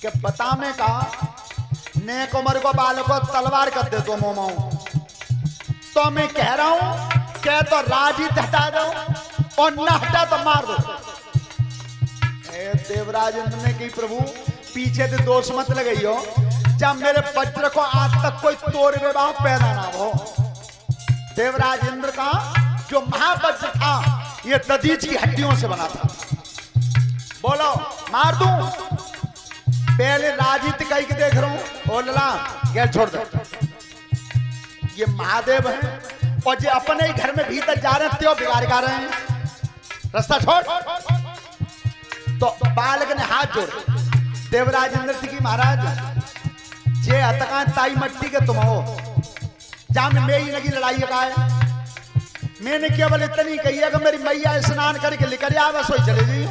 कि बता में का नेक उम्र को बाल को तलवार कर दे तो मोमो तो मैं कह रहा हूं कह तो राजी हटा दो और न हटा तो मार दो। देवराज इंद्र ने की प्रभु पीछे से दोष मत लगाई हो, जब मेरे वज्र को आज तक कोई तोड़ विवाह पैदा ना हो। देवराज इंद्र का जो महावज्र था ये दधीच की हड्डियों से बना था। बोलो मार दूं? पहले राजीत कही के देख रहा हूं और लला गैर छोड़ दे। ये महादेव है और जो अपने ही घर में भीतर जा रहे थे बिगाड़ कर रहे हैं, रास्ता छोड़। तो बालक ने हाथ जोड़े देवराज इंद्र की महाराज जे हतका ताई मट्टी के तुम हो जान में ही लगी लड़ाई का है। मैंने केवल इतनी कही है कि मेरी मैया स्नान करके लेकर आ बस वही चले गई।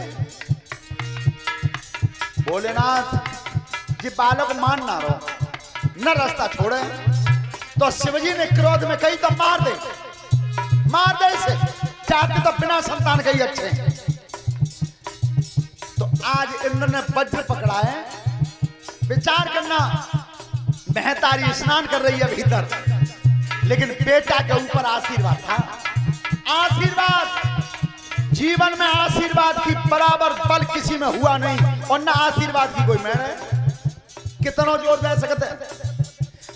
भोलेनाथ जी बालक मान ना रहो न रास्ता छोड़े। तो शिवजी ने क्रोध में कही तो मार दे इसे, चाहते तो बिना संतान के ही अच्छे। तो आज इंद्र ने वज्र पकड़ा है। विचार करना, महतारी स्नान कर रही है भीतर, लेकिन बेटा के ऊपर आशीर्वाद था। आशीर्वाद जीवन में आशीर्वाद की बराबर बल किसी में हुआ नहीं और ना आशीर्वाद की कोई मैंने कितना जोर दे सकते।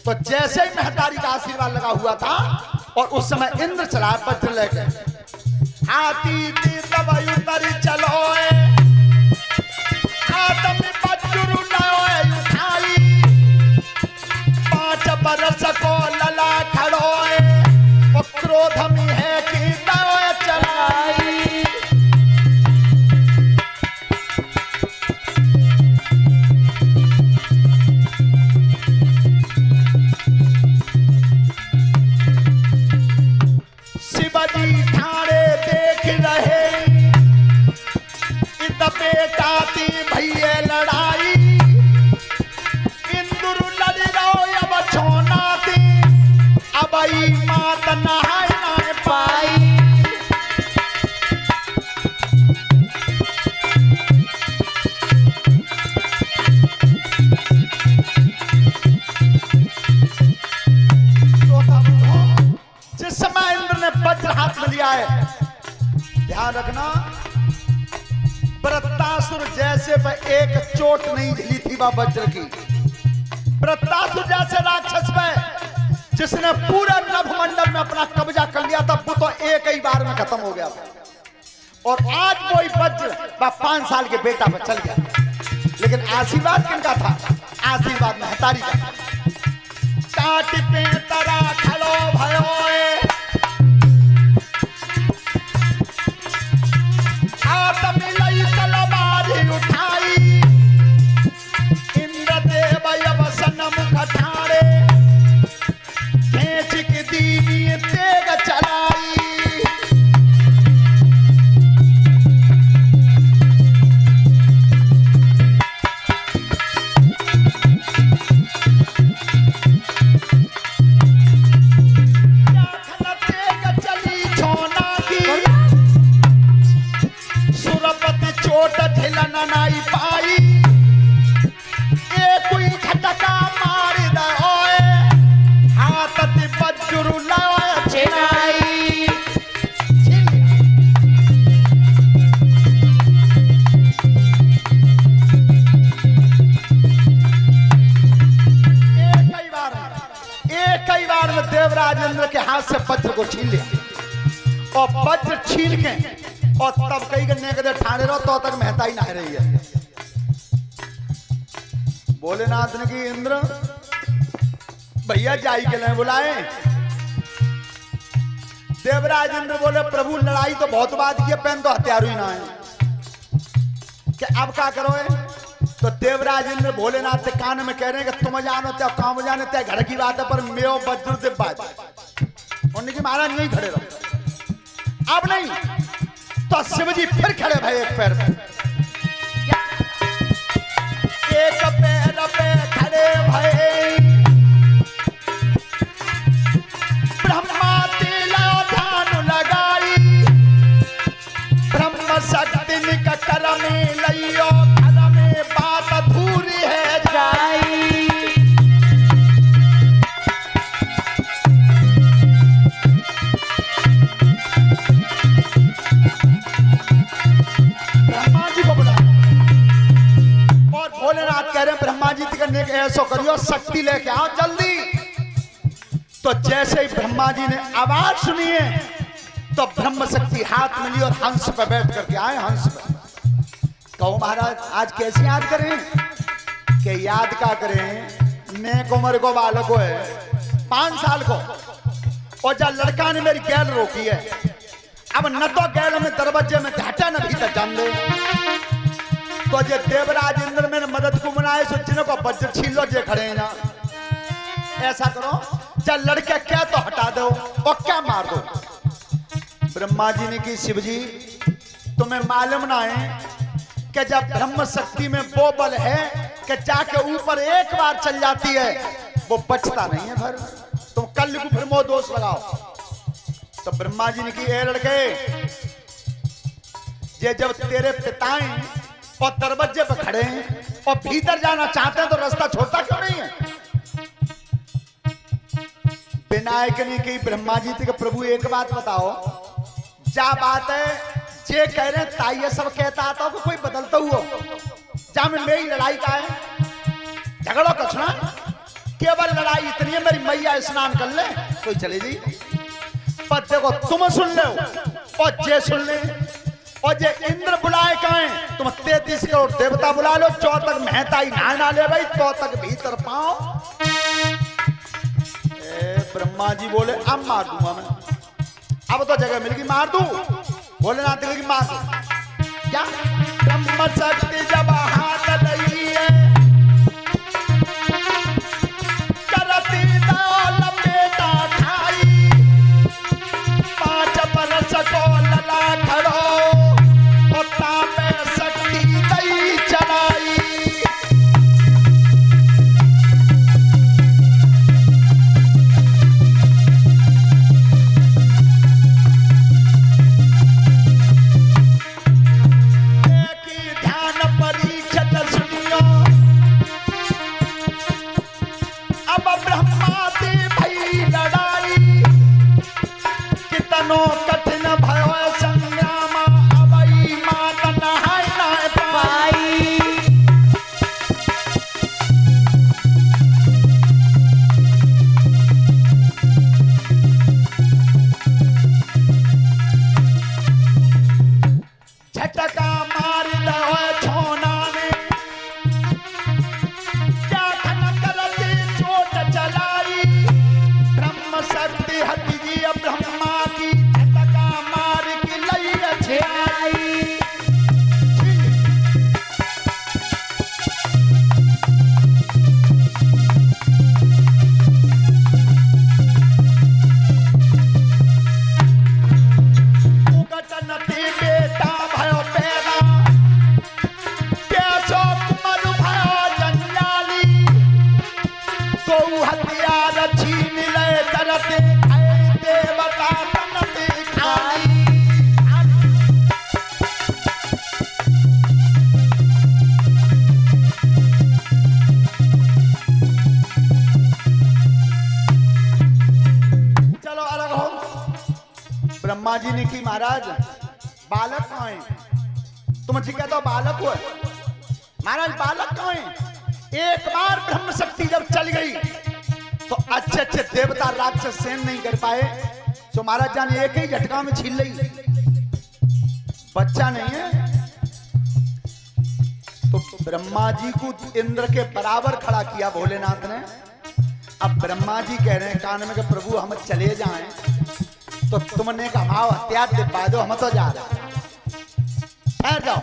तो जैसे ही महतारी का आशीर्वाद लगा हुआ था और उस समय इंद्र चला वज्र लेके हाथी तब उतरी चलो आदमी वज्र उठाई 5 बरस को लला खड़ो और क्रोध में है कि दाव चलाई। शिवजी ठाणे देख रहे इत बेटा ती भैया लड़ाई। इंदुर लड़ रहो अब छोना थी अब आई मात नहाय ना पाई। जिस समय इंद्र ने वज्र हाथ में लिया है, ध्यान रखना वृत्तासुर जैसे पे एक चोट नहीं झली थी वह वज्र की। वृत्तासुर जैसे राक्षस पे जिसने पूरे नभमंडल में अपना कब्जा कर लिया था वो तो एक ही बार में खत्म हो गया था। और आज वही वज्र 5 साल के बेटा पर चल गया। लेकिन आशीर्वाद किनका था? आशीर्वाद महतारी का। काट पे तरा खड़ो भयो उठाई। इंद्रदेव अवसन मुख ठाड़े खेच के दीनी तेग चलाई। तेग चली छोना की सुरपति चोट झिलन नहीं पाई। एक कोई खटका मार दे हाथ ते वज्र लाया छिनाई। एक ही बार में देवराज इंद्र के हाथ से वज्र को छीन लिया और वज्र छीन के और तब कहीं करने के ठाणे रहो तो तक महताई नहा रही है। भोलेनाथ ने की इंद्र भैया जाई के लिए बुलाए। देवराज इंद्र बोले प्रभु लड़ाई तो बहुत बात की, पेन तो हथियार ही ना है कि अब क्या करो है? तो देवराज इंद्र भोलेनाथ के कान में कह रहे हैं कि तुम जानो क्या काम जाने त्या घर की बात है पर मेरे वज्र से बात उनकी महाराज नहीं खड़े रहो। अब नहीं तो शिवजी फिर खड़े भाई एक पैर पे, एक पैर पे खड़े भाई। ब्रह्मा तिला ध्यान लगाई ब्रह्म शक्ति निक कर में लियो घर में बात अधूरी है। कह रहे हैं ब्रह्मा जी करने के ऐसा करियो शक्ति लेके आओ जल्दी। तो जैसे ही ब्रह्मा जी ने आवाज सुनी है तो ब्रह्म शक्ति हाथ मिली और हंस पे बैठ करके आए। हंस पे कहो महाराज आज कैसे याद करें कि याद का करें। नेक उम्र को बालक को है 5 साल को, और जब लड़का ने मेरी गैल रोकी है, अब न तो गैल में दरवाजे में घाटा न भीतर जान दे, तो जे देवराज इंद्र मैंने मदद को बनाए सो जिनको बज्र छीन लो जे खड़े हैं ना। ऐसा करो जब लड़के क्या तो हटा दो और क्या मार दो। ब्रह्मा जी ने की शिव जी तुम्हें मालूम ना है कि जब ब्रह्म शक्ति में वो बल है कि जाके ऊपर एक बार चल जाती है वो बचता नहीं है। फिर तुम कल को फिर मोह दोष लगाओ। तो ब्रह्मा जी ने की ए लड़के ये जब तेरे पिताएं और दरवाजे पे खड़े हैं और भीतर जाना चाहते हैं तो रास्ता छोड़ता क्यों नहीं है। विनायक ने कही ब्रह्मा जी के प्रभु एक बात बताओ, क्या बात है जे कह रहे हैं ताइये सब कहता आता हो कोई बदलता हुआ जा में मेरी लड़ाई का है झगड़ो कछना केवल लड़ाई इतनी है मेरी मैया स्नान कर ले कोई चले जी। पर देखो तुम सुन लो और जे सुन ले और जे इंद्र बुलाए कहें तुम 33 करोड़ देवता बुला लो 4 तक महता ही नहा ले भाई 4 तक भीतर पाओ। ब्रह्मा जी बोले अब मार दूंगा मैं, अब तो जगह मिल गई मार दूं। भोलेनाथ की मार दो क्या ब्रह्म शक्ति जब हाथ लगी है करती दाल बेटा खाई 5 बरस को लला खड़ो और तापे शक्ति दई चलाई। कठिन भयो संग्राम अबई मात नहाय नहाय पाई। झटका मार दो छोना में क्या खन करती चोट चलाई। ब्रह्म शक्ति हति जी ब्रह्मा की झटका मार के लई अच्छे आई। उगटनती बेटा भयो पैदा कैसो कुमर भयो जंजाली तो हथियार छीन ले करते देवता तनते खाली। चलो अलग हो। ब्रह्मा जी ने की महाराज बालक कहाँ है तुम जी कहते हो बालक हुआ महाराज बालक कहाँ है। एक बार ब्रह्म शक्ति जब चल गई तो अच्छे अच्छे देवता राक्षस सहन नहीं कर पाए तो महाराज जान एक ही झटका में छीन ली। बच्चा नहीं है तो ब्रह्मा जी को इंद्र के बराबर खड़ा किया भोलेनाथ ने। अब ब्रह्मा जी कह रहे हैं कान में कि प्रभु हम चले जाएं तो तुमने कहा हथियार दे पा दो हम तो जा रहे ठहर जाओ।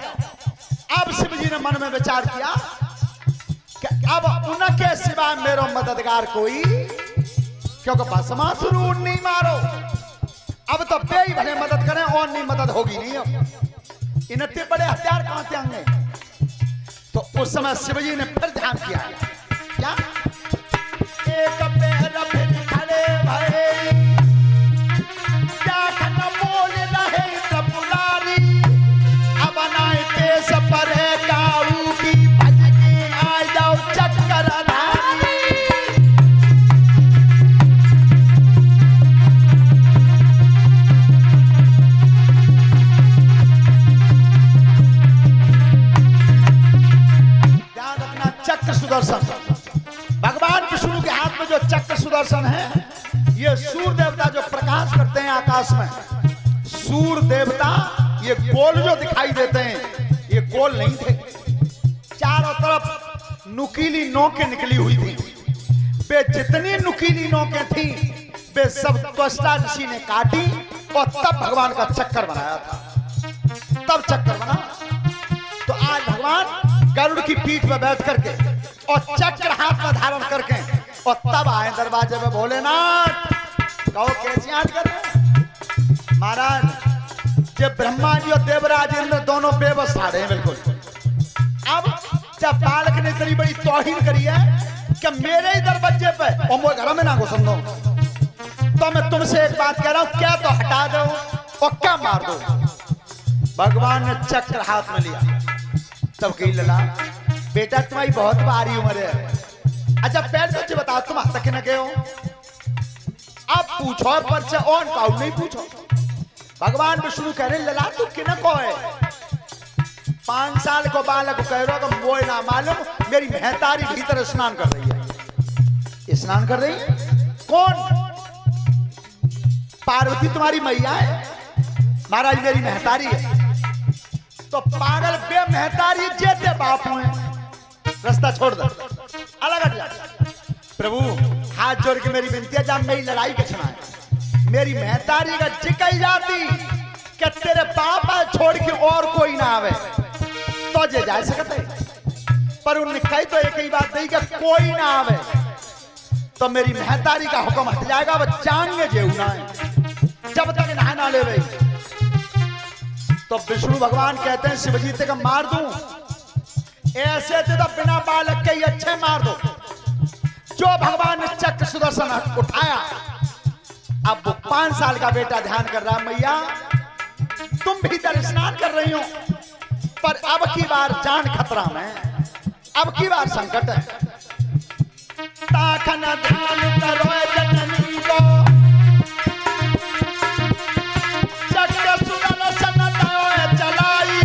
अब शिव जी ने मन में विचार किया कि अब उनके सिवा मेरो मददगार कोई क्योंकि भस्मासुर नहीं मारो अब तो बे ही भले मदद करें और नहीं मदद होगी नहीं। अब इतने बड़े हथियार कहां से आएंगे। तो उस समय शिवजी ने फिर ध्यान किया क्या एक पैर फिर खड़े भये क्या खन बोल रहे त्रिपुरारी अब नाय पेश पर काऊ की भज के आ जाओ चक्कर धारी। ध्यान रखना चक्कर सुदर्शन। भगवान विष्णु के हाथ में जो चक्र सुदर्शन है, ये सूर्य देवता जो प्रकाश करते हैं आकाश में, सूर्य देवता ये गोल जो दिखाई देते हैं, ये गोल नहीं थे, चारों तरफ नुकीली नोकें निकली हुई थी। वे जितनी नुकीली नोकें थी वे सब त्वष्टा ऋषि ने काटी और तब भगवान का चक्कर बनाया था, तब चक्कर बना। तो आज भगवान गरुड़ की पीठ पर बैठ करके और चक्र हाथ में धारण करके और तब आए दरवाजे में। भोलेनाथ कहो कैसे याद कर रहे महाराज? जब ब्रह्मा जी और देवराज इंद्र दोनों बेबस खड़े हैं बिल्कुल। अब जब बालक ने इतनी बड़ी तौहीन करी है कि मेरे ही दरवाजे पे और वो घर में ना घुसन दो, तो मैं तुमसे एक बात कह रहा हूं, क्या तो हटा दो और क्या मार दो। भगवान ने चक्र हाथ में लिया, तब कही लला बेटा तुम्हारी बहुत भारी उम्र है। अच्छा पहले सच बताओ तुम तक न गए हो? अब पूछो पर ऑन पाऊ नहीं पूछो। भगवान विष्णु कह रहे लला तू किन को है? 5 साल को बालक कह रहा हो वो ना मालूम, मेरी महतारी भीतर स्नान कर रही है। स्नान कर रही है? कौन? पार्वती तुम्हारी मैया है? महाराज मेरी महतारी है। तो पागल बे महतारी जेते बाप हुए, रास्ता छोड़ दो, अलग हट जा। प्रभु हाथ जोड़ के मेरी विनती है, जब मेरी लड़ाई के सुना है, मेरी महतारी का जिकाई जाती कि तेरे पापा छोड़ के और कोई ना आवे तो जे जा सकते, पर उन्होंने कही तो एक ही बात नहीं कि कोई ना आवे तो मेरी महतारी का हुक्म हट जाएगा। वो चांगे जेऊना है जब तक नहा ना ले रही। तो विष्णु भगवान कहते हैं शिवजी ते का मार दूं, ऐसे तो बिना बालक के ही अच्छे मार दो। जो भगवान ने चक्र सुदर्शन उठाया, अब वो 5 साल का बेटा ध्यान कर रहा है, मैया तुम भीतर स्नान कर रही हो, पर अब की बार जान खतरा में, अब की बार संकट है। ताखन ध्यान करो जननी को, चक्र सुदर्शन चलाई,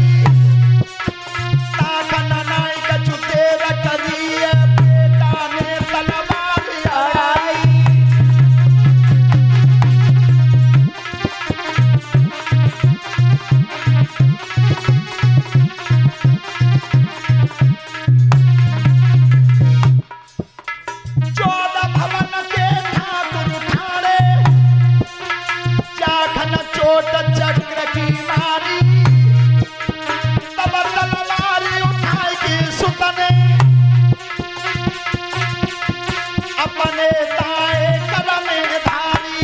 ताखन नाई कछु देव करिए, बेटा ने तलवार आई। चक्र की मारी तब तलवारी उठाई की सुतने, अपने दाएं कर में धारी।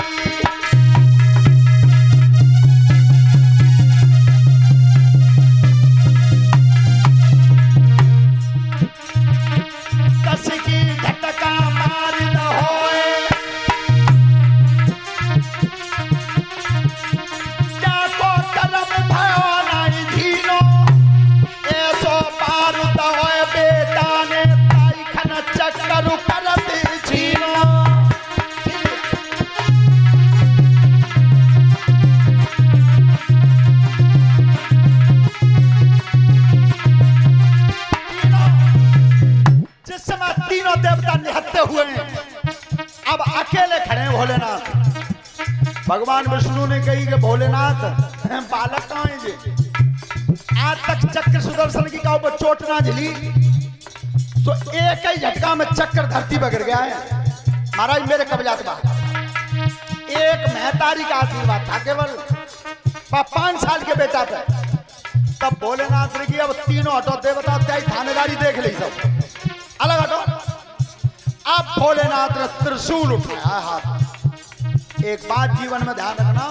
कस की झटका मार न होए, हुए अब अकेले खड़े हैं भोलेनाथ। भगवान विष्णु ने कही कि भोलेनाथ बालक कहां है जी? आज तक चक्र सुदर्शन की का ऊपर चोट ना झली, तो एक ही झटका में चक्र धरती पर गिर गया है। महाराज मेरे कब्जात बा एक महतारी का आशीर्वाद था केवल 5 साल के बेटा पे। तब भोलेनाथ ने की अब तीनों हटो देवता थानेदारी देख ली, सब अलग हटो। अब भोलेनाथ ने त्रिशूल उठाया हाथ। एक बात जीवन में ध्यान रखना,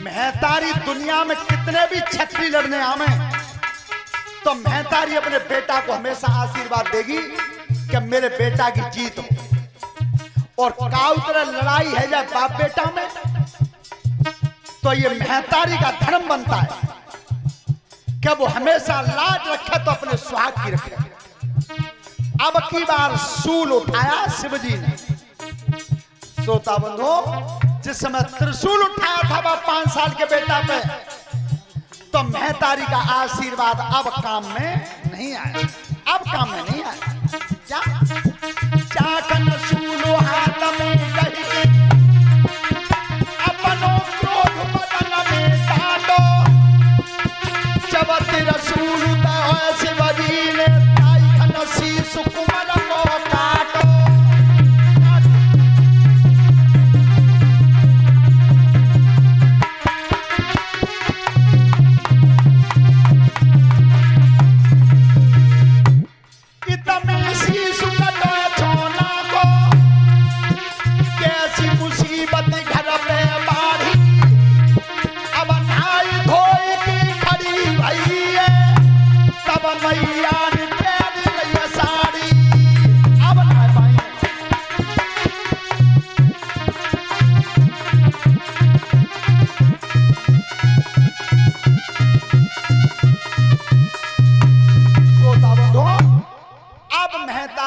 महतारी दुनिया में कितने भी छत्री लड़ने आवे तो महतारी अपने बेटा को हमेशा आशीर्वाद देगी कि मेरे बेटा की जीत हो। और काउ तरह लड़ाई है जब बाप बेटा में, तो ये महतारी का धर्म बनता है कि वो हमेशा लाज रखे तो अपने सुहाग की रखे। अब की बार शूल उठाया शिवजी ने। श्रोता बंधु जिस समय त्रिशूल उठाया था वह 5 साल के बेटा पे, तो महतारी का आशीर्वाद अब काम में नहीं आया, अब काम में नहीं आया।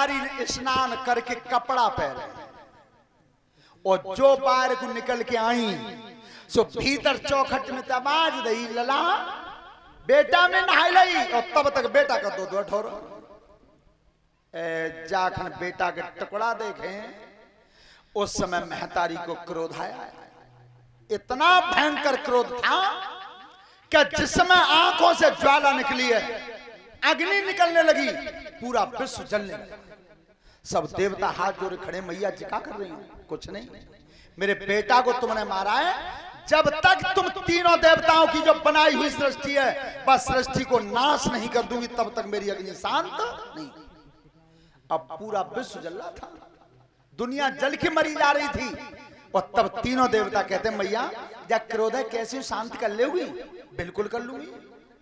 महतारी ने स्नान करके कपड़ा पहने और जो बाहर को निकल के आई सो भीतर चौखट में तबाज दई लला बेटा में नहाई लई और तब तक बेटा का दो ठोर जाखन बेटा के टुकड़ा देखे उस समय महतारी को क्रोध आया। इतना भयंकर क्रोध था कि जिसमें आंखों से ज्वाला निकली है, अग्नि निकलने लगी, पूरा विश्व जलने लगा। सब देवता हाथ जोड़े खड़े, मैया जी क्या कर रही हो? कुछ नहीं, मेरे बेटा को तुमने मारा है। जब तक तुम तीनों देवताओं की जो बनाई हुई सृष्टि है बस सृष्टि को नाश नहीं कर दूंगी तब तक मेरी अग्नि शांत नहीं। अब पूरा विश्व जल रहा था, दुनिया जल के मरी जा रही थी और तब तीनों देवता कहते मैया जब क्रोध है कैसे शांत कर लोगी? बिल्कुल कर लूंगी,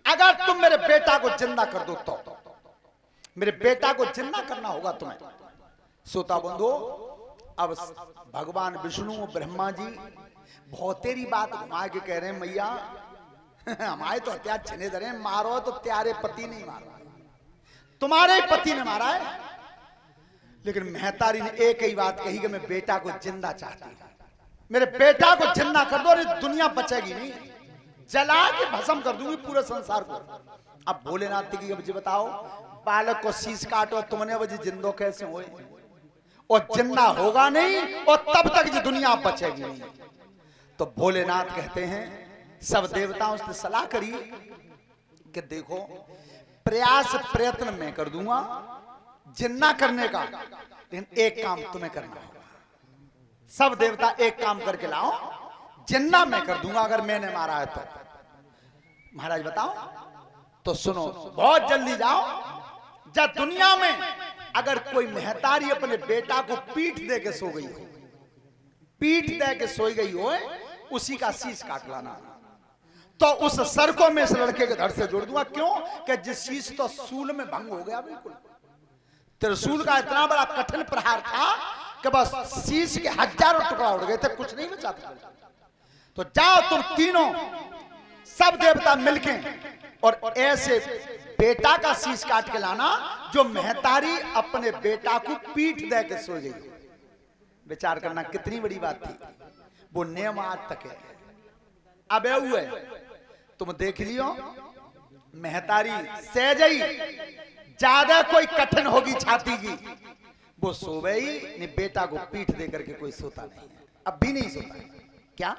अगर तुम मेरे बेटा को जिंदा कर दो तो। मेरे बेटा को जिंदा करना होगा तुम्हें। श्रोता बंधु, अब भगवान विष्णु और ब्रह्मा जी बहुत तेरी बात घुमा के कह रहे हैं मैया हमारे तो हत्या छिने धरे, मारो तो त्यारे पति नहीं मारा, तुम्हारे पति ने मारा है। लेकिन महतारी ने एक ही बात कही कि मैं बेटा को जिंदा चाहती हूं, मेरे बेटा को जिंदा कर दो, अरे दुनिया बचेगी नहीं, जला के भस्म कर दूंगी पूरे संसार को। अब भोलेनाथ की अब जी बताओ, बालक को शीश काटो तुमने वजह जिंदो कैसे हुए? और जिंदा होगा नहीं और तब तक ये दुनिया बचेगी नहीं। तो भोलेनाथ कहते हैं सब देवताओं से सलाह करी कि देखो प्रयास प्रयत्न मैं कर दूंगा जिन्ना करने का, लेकिन एक काम तुम्हें करना होगा। सब देवता एक काम करके लाओ, जिन्ना मैं कर दूंगा अगर मैंने मारा है तो। महाराज बताओ तो सुनो, बहुत जल्दी जाओ। जब दुनिया में अगर कोई महतारी अपने बेटा को पीठ दे के सो गई हो, पीठ दे के सोई गई हो, उसी का शीश काट लाना, तो उस सर को मैं इस लड़के के धड़ से जोड़ दूंगा। क्यों? कि जिस शीश तो सूल में भंग हो गया, बिल्कुल त्रिशूल का इतना बड़ा कठिन प्रहार था कि बस शीश के हजारों टुकड़ा उड़ गए थे, कुछ नहीं बचा था। तो जाओ तुम तीनों सब देवता मिलके और ऐसे बेटा का शीश काट के लाना जो महतारी अपने बेटा को पीठ दे के सो गई। विचार करना कितनी बड़ी बात थी, वो नियम आज तक है। अब हुए तुम देख लियो, महतारी सहजई ज्यादा कोई कठिन होगी छाती की, वो सो गई नहीं, बेटा को पीठ दे करके कोई सोता नहीं है, अब भी नहीं सोता है। क्या